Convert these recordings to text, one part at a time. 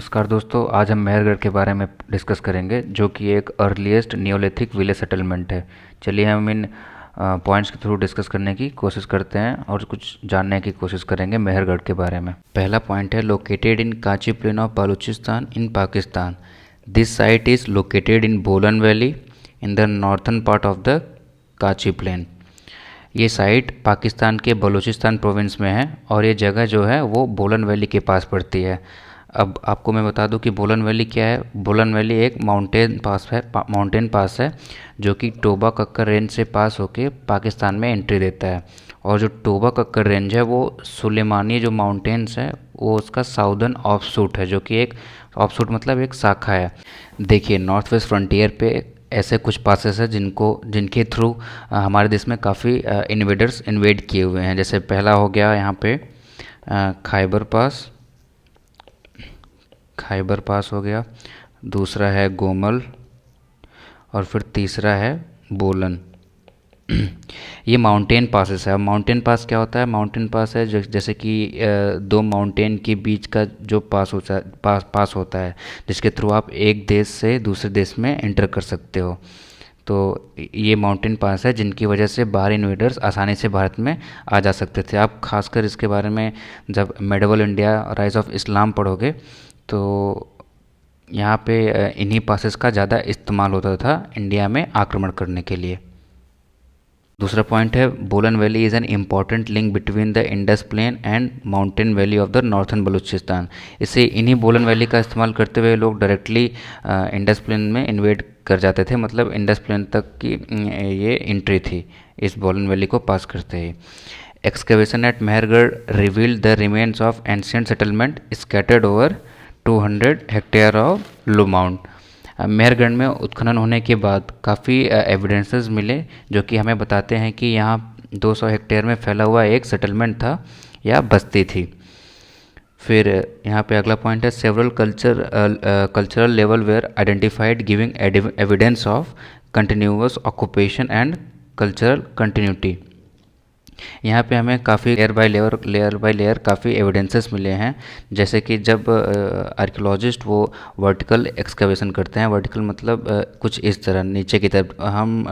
नमस्कार दोस्तों, आज हम मेहरगढ़ के बारे में डिस्कस करेंगे जो कि एक अर्लीस्ट नियोलिथिक विलेज सेटलमेंट है। चलिए हम इन पॉइंट्स के थ्रू डिस्कस करने की कोशिश करते हैं और कुछ जानने की कोशिश करेंगे मेहरगढ़ के बारे में। पहला पॉइंट है located in Kachi plain of Balochistan in Pakistan. This site is located in Bolan valley in the northern part of the Kachi plain. ये साइट पाकिस्तान के बलूचिस्तान प्रोविंस में है और ये जगह जो है वो बोलन वैली के पास पड़ती है। अब आपको मैं बता दूं कि बोलन वैली क्या है। बोलन वैली एक माउंटेन पास है जो कि टोबा कक्कर रेंज से पास होके पाकिस्तान में एंट्री देता है। और जो टोबा कक्कर रेंज है वो सुलेमानी जो माउंटेन्स है वो उसका साउदर्न ऑफशूट है, जो कि एक ऑफशूट मतलब एक शाखा है। देखिए नॉर्थ वेस्ट फ्रंटियर पे ऐसे कुछ पासेस है जिनके थ्रू हमारे देश में काफ़ी इन्वेडर्स इन्वेड किए हुए हैं। जैसे पहला हो गया यहाँ पे खैबर पास हो गया, दूसरा है गोमल और फिर तीसरा है बोलन। ये माउंटेन पासेस है। अब माउंटेन पास क्या होता है? माउंटेन पास है जैसे कि दो माउंटेन के बीच का जो पास होता है जिसके थ्रू आप एक देश से दूसरे देश में एंटर कर सकते हो। तो ये माउंटेन पास है जिनकी वजह से बाहरी इन्वेडर्स आसानी से भारत में आ जा सकते थे। आप खासकर इसके बारे में जब medieval India rise of Islam पढ़ोगे तो यहाँ पे इन्हीं पासेस का ज़्यादा इस्तेमाल होता था इंडिया में आक्रमण करने के लिए। दूसरा पॉइंट है Bolan valley is an important link between the Indus plain and mountain valley of the northern Baluchistan. इससे इन्हीं बोलन वैली का इस्तेमाल करते हुए लोग डायरेक्टली इंडस प्लेन में इन्वेड कर जाते थे, मतलब इंडस प्लेन तक की ये एंट्री थी इस बोलन वैली को पास करते ही। Excavation at Mehrgarh revealed the remains of ancient settlement scattered over 200 hectare of low mound. Mehrgarh में उत्खनन होने के बाद काफ़ी एविडेंसेस मिले जो कि हमें बताते हैं कि यहाँ 200 हेक्टेयर में फैला हुआ एक सेटलमेंट था या बस्ती थी। फिर यहाँ पे अगला पॉइंट है several cultural level were identified giving evidence of continuous occupation and cultural continuity. यहाँ पे हमें काफ़ी लेयर बाय लेयर काफ़ी एविडेंसेस मिले हैं। जैसे कि जब आर्कियोलॉजिस्ट वो वर्टिकल एक्सकवेशन करते हैं, वर्टिकल मतलब कुछ इस तरह नीचे की तरफ हम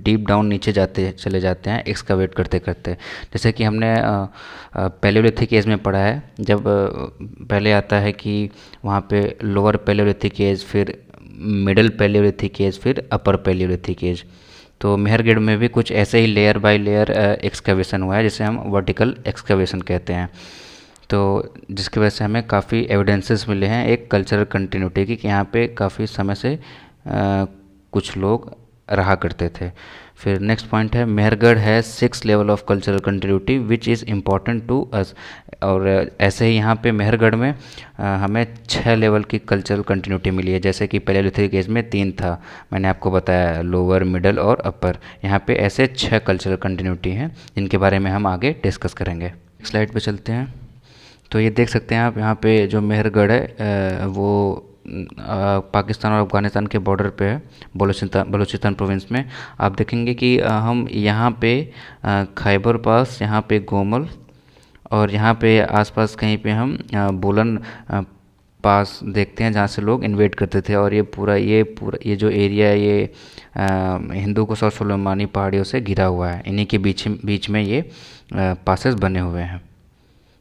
डीप डाउन नीचे चले जाते हैं एक्सकवेट करते करते। जैसे कि हमने पैलियोलिथिक एज में पढ़ा है, जब पहले आता है कि वहाँ पे लोअर पैलियोलिथिक एज, फिर मिडल पैलियोलिथिक एज, फिर अपर पैलियोलिथिक एज। तो मेहरगढ़ में भी कुछ ऐसे ही लेयर बाय लेयर एक्सकवेशन हुआ है जिसे हम वर्टिकल एक्सकवेशन कहते हैं। तो जिसकी वजह से हमें काफ़ी एविडेंसेस मिले हैं एक कल्चरल कंटिन्यूटी की कि यहाँ पे काफ़ी समय से कुछ लोग रहा करते थे। फिर नेक्स्ट पॉइंट है मेहरगढ़ है 6 level of cultural continuity which is important to us. और ऐसे ही यहाँ पे मेहरगढ़ में हमें 6 लेवल की कल्चरल कंटिन्यूटी मिली है। जैसे कि पैलियोलिथिक एज में 3 था, मैंने आपको बताया लोअर, मिडल और अपर। यहाँ पे ऐसे 6 कल्चरल कंटिन्यूटी हैं जिनके बारे में हम आगे डिस्कस करेंगे। स्लाइड पे चलते हैं। तो ये देख सकते हैं आप, यहाँ पे जो मेहरगढ़ है वो पाकिस्तान और अफ़गानिस्तान के बॉर्डर पे है, बलूचिस्तान प्रोविंस में। आप देखेंगे कि हम यहाँ पे खैबर पास, यहाँ पे गोमल और यहाँ पे आसपास कहीं पे हम बोलन पास देखते हैं जहाँ से लोग इन्वेड करते थे। और ये जो एरिया है ये हिंदू कुश और सुलेमानी पहाड़ियों से घिरा हुआ है। इन्हीं के बीच में ये पासेस बने हुए हैं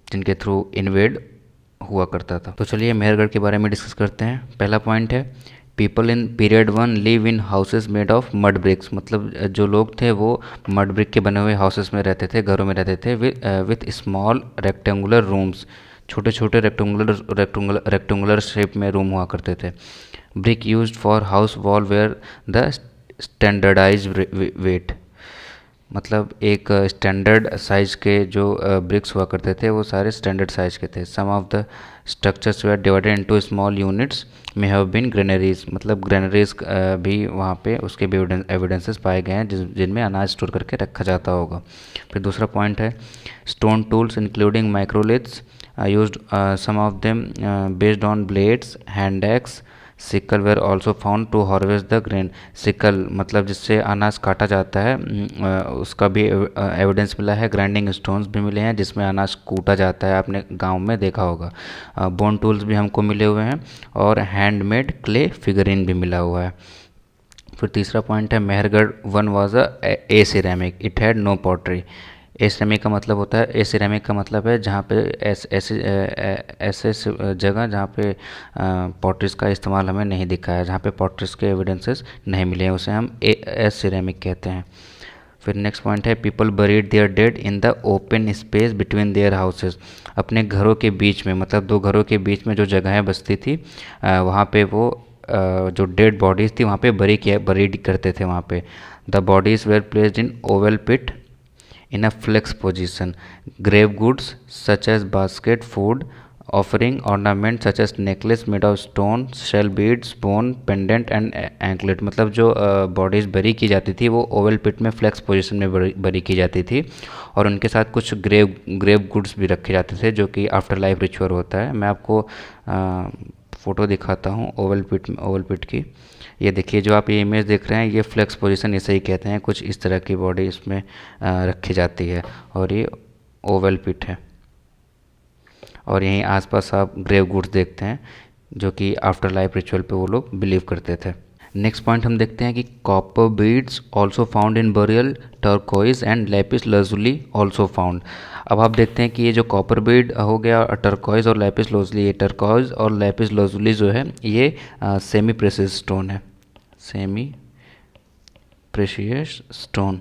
जिनके थ्रू इन्वेड हुआ करता था। तो चलिए मेहरगढ़ के बारे में डिस्कस करते हैं। पहला पॉइंट है people in period 1 live in houses made of mud bricks. मतलब जो लोग थे वो मड ब्रिक के बने हुए हाउसेस में रहते थे, घरों में रहते थे विथ स्मॉल रेक्टेंगुलर रूम्स। छोटे छोटे रेक्टेंगुलर शेप में रूम हुआ करते थे। Brick used for house wall were the standardize weight. मतलब एक स्टैंडर्ड साइज के जो ब्रिक्स हुआ करते थे वो सारे स्टैंडर्ड साइज के थे। Some of the structures they are divided into small units may have been granaries. मतलब ग्रेनरीज भी वहाँ पे उसके भी एविडेंसेस पाए गए हैं जिनमें अनाज स्टोर करके रखा जाता होगा। फिर दूसरा पॉइंट है stone tools including microliths used, some of them based on blades, hand axe, sickle were also found to harvest the grain. Sickle मतलब जिससे अनाज काटा जाता है, उसका भी एविडेंस मिला है। ग्राइंडिंग स्टोन्स भी मिले हैं जिसमें अनाज कूटा जाता है, आपने गांव में देखा होगा। बोन टूल्स भी हमको मिले हुए हैं और हैंडमेड क्ले फिगरिन भी मिला हुआ है। फिर तीसरा पॉइंट है Mehrgarh one was a aceramic, it had no pottery. Aceramic का मतलब होता है, ए सिरेमिक का मतलब है जहाँ पे ऐसे जगह जहाँ पे पॉटरीज का इस्तेमाल हमें नहीं दिखा है, जहाँ पे पॉटरीज के एविडेंसेस नहीं मिले हैं, उसे हम ए सिरेमिक कहते हैं। फिर नेक्स्ट पॉइंट है people buried their dead in the open space between their houses. अपने घरों के बीच में, मतलब दो घरों के बीच में जो जगहें बसती थी, वहाँ पे वो जो डेड बॉडीज़ थी वहाँ पे बरीड करते थे वहाँ पे। The bodies were placed in oval pit in a flex position. Grave goods such as basket, food, offering ornaments such as necklace made of stone, shell beads, bone, pendant and anklet। मतलब जो bodies बरी की जाती थी वो Oval पिट में flex position में बरी की जाती थी, और उनके साथ कुछ ग्रेव गुड्स भी रखे जाते थे जो कि आफ्टर लाइफ रिचुअल होता है। मैं आपको फ़ोटो दिखाता हूँ ओवल पिट की। ये देखिए, जो आप ये इमेज देख रहे हैं ये फ्लेक्स पोजीशन इसे ही कहते हैं। कुछ इस तरह की बॉडी इसमें रखी जाती है और ये ओवल पिट है। और यहीं आसपास आप ग्रेव गुड्स देखते हैं जो कि आफ्टर लाइफ रिचुअल पे वो लोग बिलीव करते थे। नेक्स्ट पॉइंट हम देखते हैं कि copper beads also found in burial, turquoise and lapis lazuli also found. अब आप देखते हैं कि ये जो कॉपर बीड हो गया, टर्कोइज और लेपिस लजुली, ये टर्कोइज और लेपिस लजुली जो है ये सेमी प्रेशियस स्टोन है, सेमी प्रेशियस स्टोन।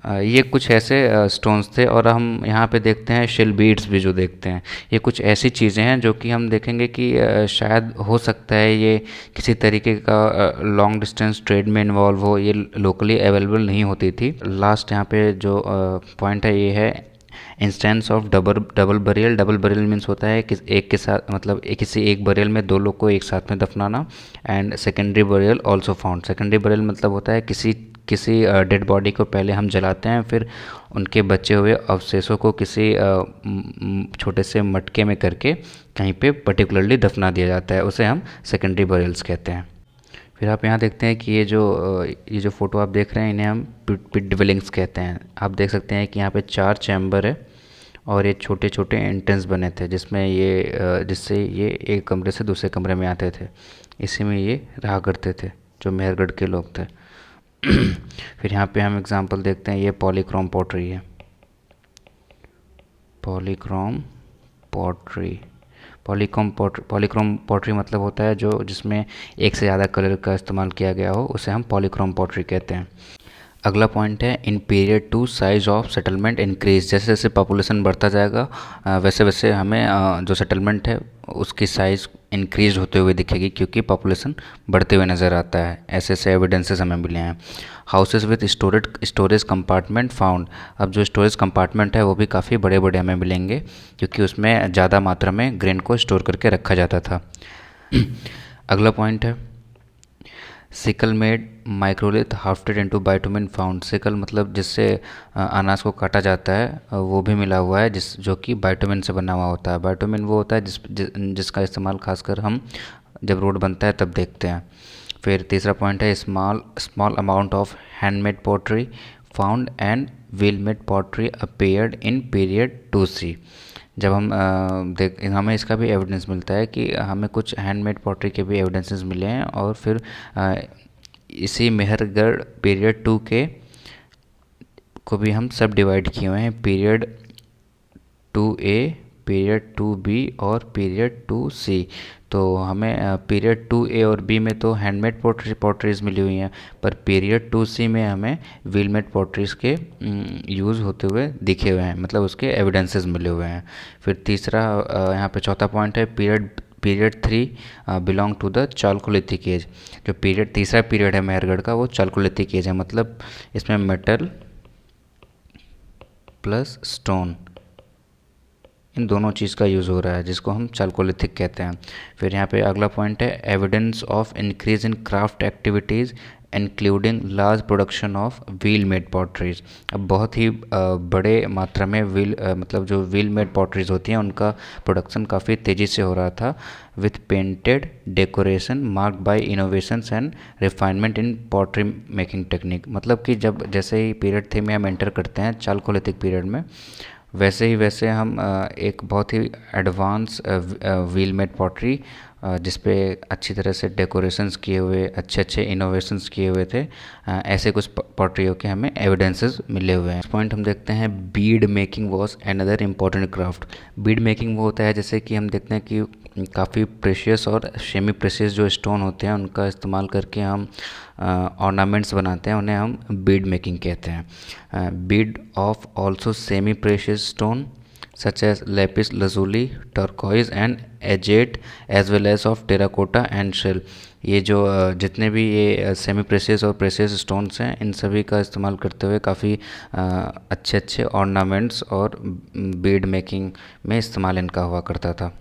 ये कुछ ऐसे स्टोन्स थे। और हम यहाँ पे देखते हैं शेल बीड्स भी जो देखते हैं, ये कुछ ऐसी चीज़ें हैं जो कि हम देखेंगे कि शायद हो सकता है ये किसी तरीके का लॉन्ग डिस्टेंस ट्रेड में इन्वॉल्व हो, ये लोकली अवेलेबल नहीं होती थी। लास्ट यहाँ पे जो पॉइंट है ये है instance of double burial. Double burial means होता है कि एक के साथ, मतलब किसी एक बरियल में दो लोग को एक साथ में दफनाना। And secondary burial also found. Secondary burial मतलब होता है किसी डेड बॉडी को पहले हम जलाते हैं, फिर उनके बचे हुए अवशेषों को किसी छोटे से मटके में करके कहीं पे पर्टिकुलरली दफना दिया जाता है, उसे हम सेकेंडरी बरियल्स कहते हैं। फिर आप यहाँ देखते हैं कि ये जो फ़ोटो आप देख रहे हैं इन्हें हम पिट ड्वेलिंग्स कहते हैं। आप देख सकते हैं कि यहाँ पे 4 चैम्बर है और ये छोटे छोटे एंट्रेंस बने थे जिसमें जिससे ये एक कमरे से दूसरे कमरे में आते थे। इसी में ये रहा करते थे जो मेहरगढ़ के लोग थे। फिर यहाँ पे हम एग्जांपल देखते हैं, ये पॉलीक्रोम पॉटरी है। पॉलीक्रोम पॉटरी मतलब होता है जो जिसमें एक से ज़्यादा कलर का इस्तेमाल किया गया हो, उसे हम पॉलीक्रोम पॉटरी कहते हैं। अगला पॉइंट है in period 2 size of settlement increase. जैसे जैसे पॉपुलेशन बढ़ता जाएगा वैसे वैसे हमें जो सेटलमेंट है उसकी साइज़ इंक्रीज होते हुए दिखेगी, क्योंकि पॉपुलेशन बढ़ते हुए नज़र आता है। ऐसे ऐसे एविडेंसेस हमें मिले हैं। Houses with storage compartment found. अब जो स्टोरेज कंपार्टमेंट है वो भी काफ़ी बड़े बड़े हमें मिलेंगे, क्योंकि उसमें ज़्यादा मात्रा में ग्रेन को स्टोर करके रखा जाता था। अगला पॉइंट है sickle made microlith hafted into bitumen found. Sickle मतलब जिससे अनाज को काटा जाता है वो भी मिला हुआ है, जो कि बाइटुमिन से बना हुआ होता है। बाइटुमिन वो होता है जिसका इस्तेमाल खासकर हम जब रोड बनता है तब देखते हैं। फिर तीसरा पॉइंट है small amount of handmade pottery found and wheel made pottery appeared in period 2C। जब हम हमें इसका भी एविडेंस मिलता है कि हमें कुछ हैंडमेड पॉटरी के भी एविडेंसेस मिले हैं। और फिर इसी मेहरगढ़ पीरियड 2 के को भी हम सब डिवाइड किए हुए हैं, पीरियड 2A, पीरियड 2B और पीरियड 2C। तो हमें पीरियड 2A और B में तो हैंडमेड पॉटरीज मिली हुई हैं, पर पीरियड 2C में हमें व्हीलमेड पॉटरीज के यूज़ होते हुए दिखे हुए हैं, मतलब उसके एविडेंसेस मिले हुए हैं। फिर तीसरा यहाँ पे चौथा पॉइंट है period 3 belong to the chalcolithic age. जो तीसरा पीरियड है मेहरगढ़ का वो चालकोलिथिक एज है, मतलब इसमें मेटल प्लस स्टोन इन दोनों चीज़ का यूज़ हो रहा है, जिसको हम चालकोलिथिक कहते हैं। फिर यहाँ पे अगला पॉइंट है evidence of increase in craft activities including large production of wheel made potteries. अब बहुत ही बड़े मात्रा में मतलब जो व्हील मेड पॉटरीज होती हैं उनका प्रोडक्शन काफ़ी तेज़ी से हो रहा था, with painted decoration marked by innovations and refinement in pottery making technique. मतलब कि जब जैसे ही पीरियड थे में हम एंटर करते हैं चालकोलिथिक पीरियड में, वैसे हम एक बहुत ही एडवांस व्हील मेड पॉटरी जिसपे अच्छी तरह से डेकोरेशंस किए हुए, अच्छे अच्छे इनोवेशंस किए हुए थे, ऐसे कुछ पॉटरियों के हमें एविडेंसेस मिले हुए हैं। पॉइंट हम देखते हैं, bead making was another important craft. Bead making वो होता है जैसे कि हम देखते हैं कि काफ़ी प्रेशियस और सेमी प्रेशियस जो स्टोन होते हैं उनका इस्तेमाल करके हम ऑर्नामेंट्स बनाते हैं, उन्हें हम बीड मेकिंग कहते हैं। Bead of also semi precious stone such as lapis lazuli, turquoise and agate as well as of terracotta and shell। ये जो जितने भी ये सेमी प्रेशियस और प्रेशियस स्टोन्स हैं इन सभी का इस्तेमाल करते हुए काफ़ी अच्छे अच्छे ऑर्नामेंट्स और बीड मेकिंग में इस्तेमाल इनका हुआ करता था।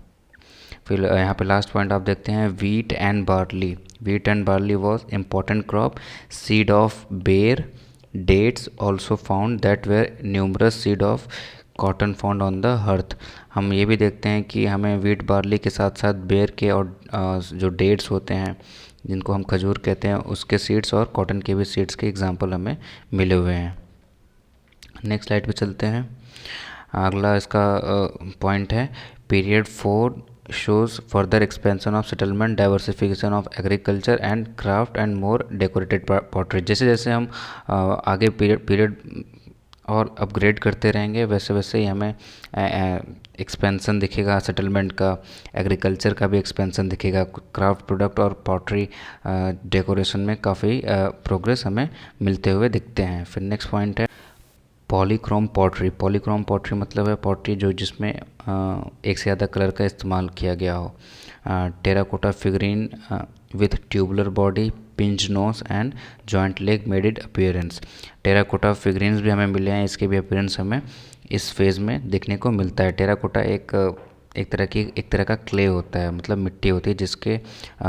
फिर यहाँ पे लास्ट पॉइंट आप देखते हैं, wheat and barley. Wheat and barley was important crop, seed of ber, dates also found that were numerous seed of cotton found on the hearth. हम ये भी देखते हैं कि हमें वीट बार्ली के साथ साथ बेर के और जो डेट्स होते हैं जिनको हम खजूर कहते हैं उसके सीड्स और कॉटन के भी सीड्स के एग्जांपल हमें मिले हुए हैं। नेक्स्ट स्लाइड पे चलते हैं। अगला इसका पॉइंट है, period 4 shows further expansion of settlement, diversification of agriculture and craft and more decorated pottery। जैसे जैसे हम आगे पीरियड और अपग्रेड करते रहेंगे वैसे वैसे ही हमें एक्सपेंसन दिखेगा सेटलमेंट का, एग्रीकल्चर का भी एक्सपेंसन दिखेगा, क्राफ्ट प्रोडक्ट और पॉटरी डेकोरेशन में काफ़ी प्रोग्रेस हमें मिलते हुए दिखते हैं। फिर नेक्स्ट पॉइंट है, पॉलीक्रोम पॉटरी। पॉलीक्रोम पॉटरी मतलब है पॉटरी जो जिसमें एक से ज़्यादा कलर का इस्तेमाल किया गया हो। Terracotta figurine with tubular body, pinch nose and joint leg made it appearance. Terracotta figurines भी हमें मिले हैं, इसके भी अपीयरेंस हमें इस फेज़ में देखने को मिलता है। टेराकोटा एक तरह का क्ले होता है, मतलब मिट्टी होती है जिसके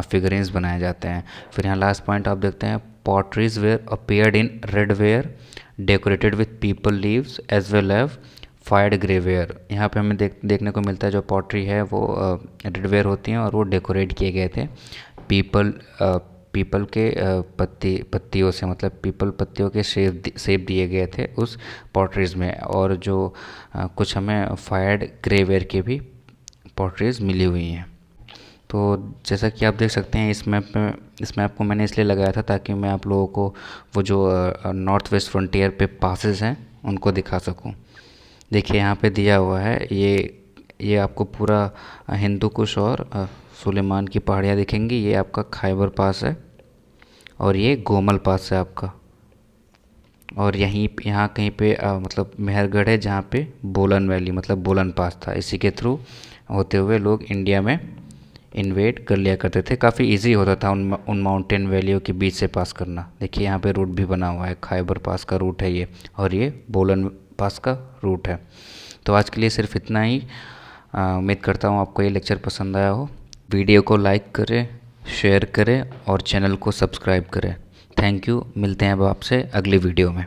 फिगरीन्स बनाए जाते हैं। फिर यहाँ लास्ट पॉइंट आप देखते हैं, potteries were appeared in red ware decorated with peepal leaves as well as fired greyware. यहाँ पे हमें देखने को मिलता है जो पॉटरी है वो रेडवेयर होती हैं और वो डेकोरेट किए गए थे पीपल के पत्तियों से, मतलब पीपल पत्तियों के शेप दिए गए थे उस पॉटरीज में। और जो कुछ हमें फायर्ड ग्रेवेयर के भी पॉटरीज मिली हुई हैं। तो जैसा कि आप देख सकते हैं इस मैप को मैंने इसलिए लगाया था ताकि मैं आप लोगों को वो जो नॉर्थ वेस्ट फ्रंटियर पे पासेस हैं उनको दिखा सकूं। देखिए यहाँ पे दिया हुआ है, ये आपको पूरा हिंदू कुश और सुलेमान की पहाड़ियाँ दिखेंगी। ये आपका खैबर पास है और ये गोमल पास है आपका, और यहाँ कहीं पे मतलब मेहरगढ़ है जहाँ पे बोलन वैली मतलब बोलन पास था। इसी के थ्रू होते हुए लोग इंडिया में इन्वेड कर लिया करते थे। काफ़ी इजी होता था उन माउंटेन वैलियों के बीच से पास करना। देखिए यहाँ पे रूट भी बना हुआ है, खैबर पास का रूट है ये, और ये बोलन पास का रूट है। तो आज के लिए सिर्फ इतना ही। उम्मीद करता हूँ आपको ये लेक्चर पसंद आया हो। वीडियो को लाइक करें, शेयर करें और चैनल को सब्सक्राइब करें। Thank you. मिलते हैं अब आपसे अगली वीडियो में।